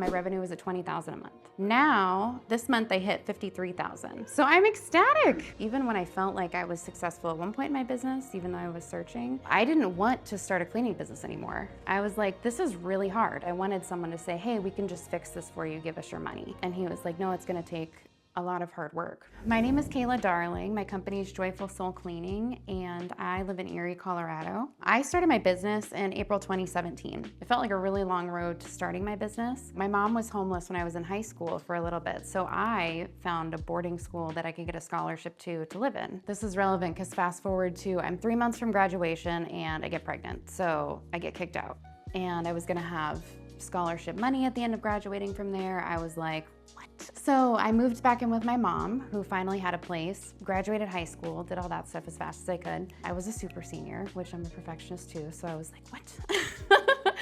My revenue was at $20,000 a month. Now, this month I hit $53,000. So I'm ecstatic. Even when I felt like I was successful at one point in my business, even though I was searching, I didn't want to start a cleaning business anymore. I was like, this is really hard. I wanted someone to say, hey, we can just fix this for you, give us your money. And he was like, no, it's gonna take a lot of hard work. My name is Kayla Darling. My company is Joyful Soul Cleaning, and I live in Erie, Colorado. I started my business in April 2017. It felt like a really long road to starting my business. My mom was homeless when I was in high school for a little bit, so I found a boarding school that I could get a scholarship to live in. This is relevant because fast forward to I'm 3 months from graduation and I get pregnant, so I get kicked out. And I was gonna have scholarship money at the end of graduating from there. I was like, what? So I moved back in with my mom, who finally had a place, graduated high school, did all that stuff as fast as I could. I was a super senior, which I'm a perfectionist too, so I was like, what?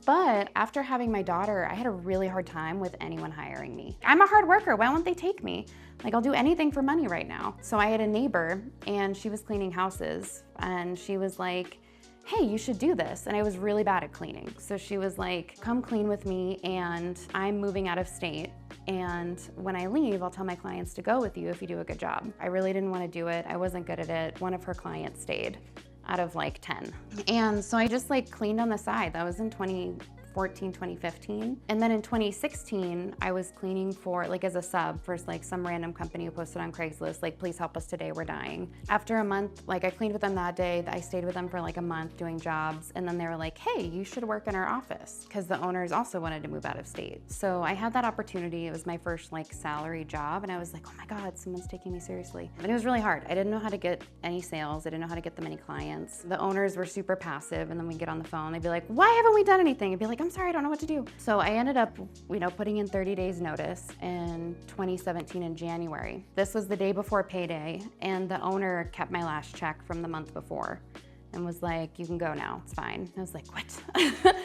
But after having my daughter, I had a really hard time with anyone hiring me. I'm a hard worker, why won't they take me? Like, I'll do anything for money right now. So I had a neighbor, and she was cleaning houses, and she was like, hey, you should do this. And I was really bad at cleaning. So she was like, come clean with me, and I'm moving out of state. And when I leave, I'll tell my clients to go with you if you do a good job. I really didn't want to do it. I wasn't good at it. One of her clients stayed out of like 10. And so I just like cleaned on the side. That was in 2014, 2015. And then in 2016, I was cleaning for like as a sub for like some random company who posted on Craigslist, like, please help us today, we're dying. After a month, like I cleaned with them that day. I stayed with them for like a month doing jobs. And then they were like, hey, you should work in our office, because the owners also wanted to move out of state. So I had that opportunity. It was my first like salary job. And I was like, oh my God, someone's taking me seriously. But it was really hard. I didn't know how to get any sales. I didn't know how to get them any clients. The owners were super passive. And then we'd get on the phone. They'd be like, why haven't we done anything? I'd be like, I'm sorry, I don't know what to do. So I ended up, putting in 30 days notice in 2017 in January. This was the day before payday, and the owner kept my last check from the month before and was like, you can go now, it's fine. I was like, what?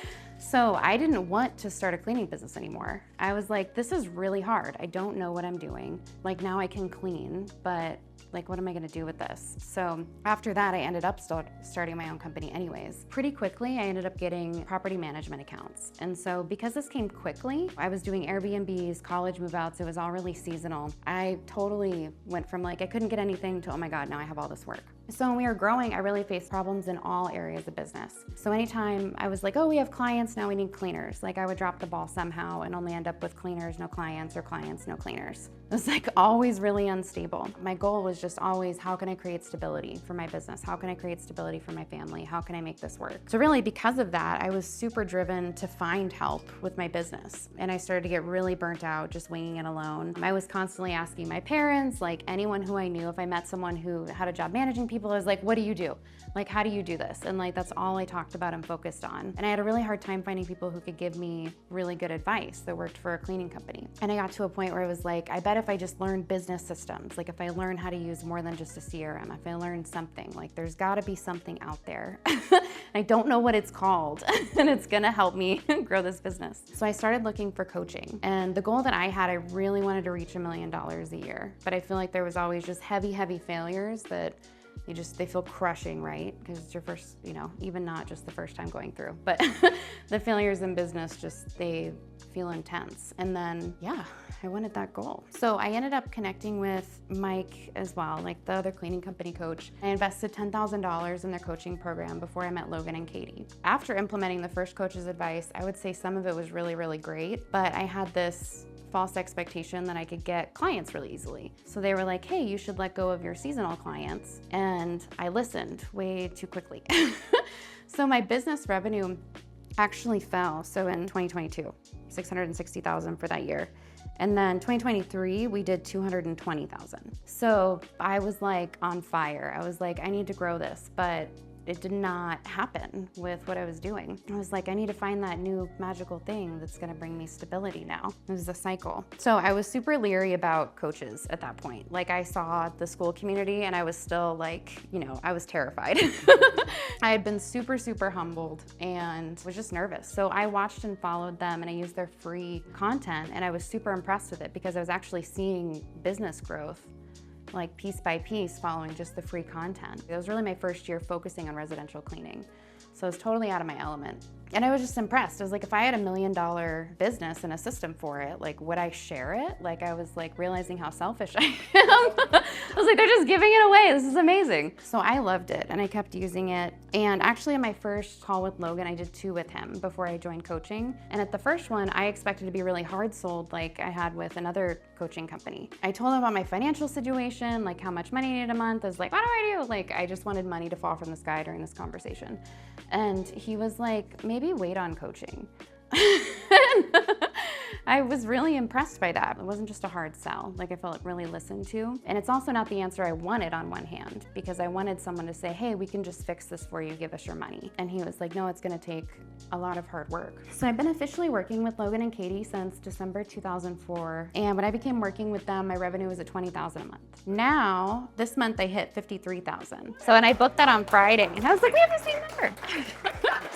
So I didn't want to start a cleaning business anymore. I was like, this is really hard. I don't know what I'm doing. Like, now I can clean, but like, what am I gonna do with this? So after that, I ended up starting my own company anyways. Pretty quickly, I ended up getting property management accounts. And so because this came quickly, I was doing Airbnbs, college move-outs, it was all really seasonal. I totally went from like, I couldn't get anything to, oh my God, now I have all this work. So when we were growing, I really faced problems in all areas of business. So anytime I was like, oh, we have clients, now we need cleaners. Like, I would drop the ball somehow and only end up with cleaners, no clients, or clients, no cleaners. It was like always really unstable. My goal was just always, how can I create stability for my business? How can I create stability for my family? How can I make this work? So really, because of that, I was super driven to find help with my business. And I started to get really burnt out just winging it alone. I was constantly asking my parents, like anyone who I knew, if I met someone who had a job managing people, I was like, what do you do? Like, how do you do this? And like, that's all I talked about and focused on. And I had a really hard time finding people who could give me really good advice that worked for a cleaning company. And I got to a point where I was like, I bet if I just learned business systems, like if I learn how to use more than just a CRM, if I learn something, like there's gotta be something out there. I don't know what it's called, and it's gonna help me grow this business. So I started looking for coaching. And the goal that I had, I really wanted to reach $1 million a year. But I feel like there was always just heavy failures that they feel crushing, right? Because it's your first, even not just the first time going through, but the failures in business, they feel intense. And then, yeah, I wanted that goal. So I ended up connecting with Mike as well, like the other cleaning company coach. I invested $10,000 in their coaching program before I met Logan and Katie. After implementing the first coach's advice, I would say some of it was really, really great, but I had this false expectation that I could get clients really easily. So they were like, hey, you should let go of your seasonal clients. And I listened way too quickly. So my business revenue actually fell. So in 2022, $660,000 for that year. And then 2023, we did $220,000. So I was like on fire. I was like, I need to grow this, but it did not happen with what I was doing. I was like, I need to find that new magical thing that's gonna bring me stability now. It was a cycle. So I was super leery about coaches at that point. Like, I saw the school community and I was still like, I was terrified. I had been super humbled and was just nervous. So I watched and followed them, and I used their free content, and I was super impressed with it because I was actually seeing business growth, like piece by piece, following just the free content. It was really my first year focusing on residential cleaning. So I was totally out of my element. And I was just impressed. I was like, if I had $1 million business and a system for it, like, would I share it? Like, I was like realizing how selfish I am. I was like, they're just giving it away. This is amazing. So I loved it and I kept using it. And actually in my first call with Logan, I did 2 with him before I joined coaching. And at the first one, I expected to be really hard sold like I had with another coaching company. I told him about my financial situation, like how much money I needed a month. I was like, what do I do? Like, I just wanted money to fall from the sky during this conversation. And he was like, maybe wait on coaching. I was really impressed by that. It wasn't just a hard sell. Like, I felt really listened to. And it's also not the answer I wanted on one hand, because I wanted someone to say, hey, we can just fix this for you, give us your money. And he was like, no, it's gonna take a lot of hard work. So I've been officially working with Logan and Katie since December 2004. And when I became working with them, my revenue was at $20,000 a month. Now, this month I hit $53,000. So, and I booked that on Friday. And I was like, we have the same number.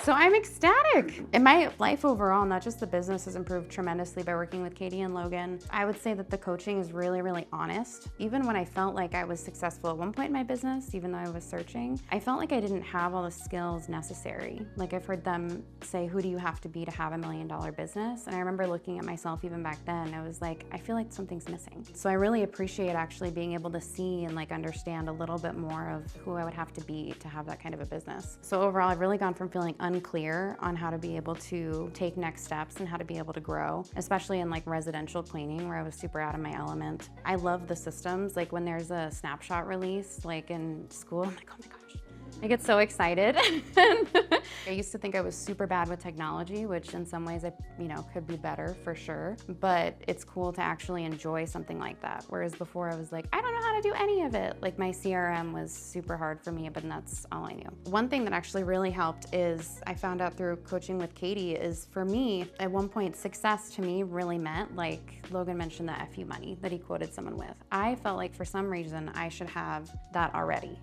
So I'm ecstatic. And my life overall, not just the business, has improved tremendously by working with Katie and Logan. I would say that the coaching is really, really honest. Even when I felt like I was successful at one point in my business, even though I was searching, I felt like I didn't have all the skills necessary. Like, I've heard them say, who do you have to be to have $1 million business? And I remember looking at myself even back then, I was like, I feel like something's missing. So I really appreciate actually being able to see and like understand a little bit more of who I would have to be to have that kind of a business. So overall, I've really gone from feeling unclear on how to be able to take next steps and how to be able to grow, especially in like residential cleaning where I was super out of my element. I love the systems. Like, when there's a snapshot release, like in school, I'm like, oh my gosh. I get so excited. I used to think I was super bad with technology, which in some ways I, could be better for sure. But it's cool to actually enjoy something like that. Whereas before I was like, I don't know how to do any of it. Like, my CRM was super hard for me, but that's all I knew. One thing that actually really helped is I found out through coaching with Katie is, for me, at one point, success to me really meant, like Logan mentioned, the FU money that he quoted someone with. I felt like for some reason I should have that already.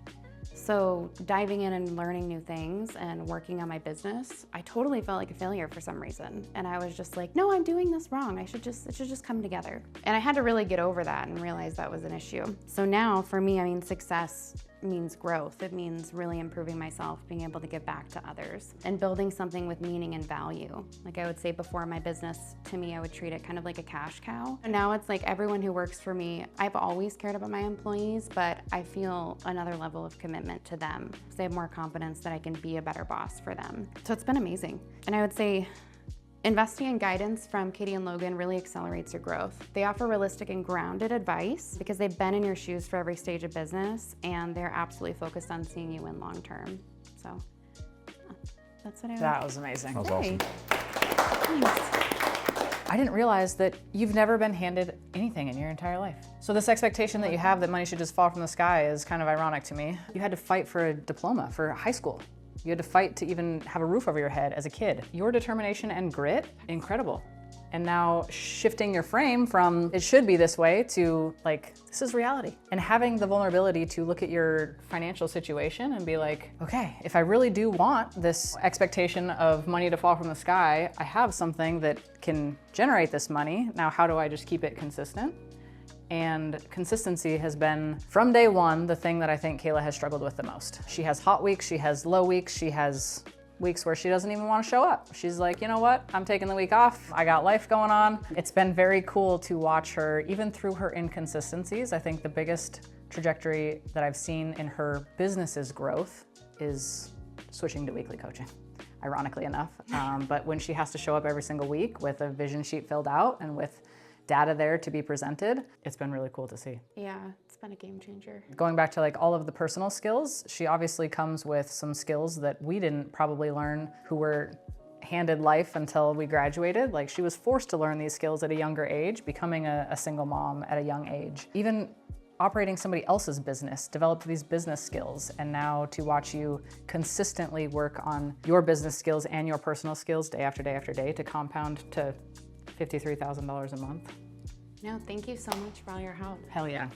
So diving in and learning new things and working on my business, I totally felt like a failure for some reason. And I was just like, no, I'm doing this wrong. it should just come together. And I had to really get over that and realize that was an issue. So now for me, success means growth. It means really improving myself, being able to give back to others, and building something with meaning and value. Like, I would say before, my business, to me, I would treat it kind of like a cash cow. And now it's like everyone who works for me, I've always cared about my employees, but I feel another level of commitment to them because I have more confidence that I can be a better boss for them. So it's been amazing. And I would say investing in guidance from Katie and Logan really accelerates your growth. They offer realistic and grounded advice because they've been in your shoes for every stage of business, and they're absolutely focused on seeing you win long term. So that's what I would That was amazing. That was awesome. Thanks. I didn't realize that you've never been handed anything in your entire life. So this expectation that you have that money should just fall from the sky is kind of ironic to me. You had to fight for a diploma for high school. You had to fight to even have a roof over your head as a kid. Your determination and grit, incredible. And now shifting your frame from it should be this way to like, this is reality. And having the vulnerability to look at your financial situation and be like, okay, if I really do want this expectation of money to fall from the sky, I have something that can generate this money. Now, how do I just keep it consistent? And consistency has been, from day one, the thing that I think Kayla has struggled with the most. She has hot weeks, she has low weeks, she has weeks where she doesn't even want to show up. She's like, you know what? I'm taking the week off. I got life going on. It's been very cool to watch her, even through her inconsistencies. I think the biggest trajectory that I've seen in her business's growth is switching to weekly coaching, ironically enough. But when she has to show up every single week with a vision sheet filled out and with data there to be presented, it's been really cool to see. Yeah, it's been a game changer. Going back to like all of the personal skills, she obviously comes with some skills that we didn't probably learn who were handed life until we graduated. Like, she was forced to learn these skills at a younger age, becoming a single mom at a young age. Even operating somebody else's business, developed these business skills, and now to watch you consistently work on your business skills and your personal skills day after day after day to compound to $53,000 a month. No, thank you so much for all your help. Hell yeah.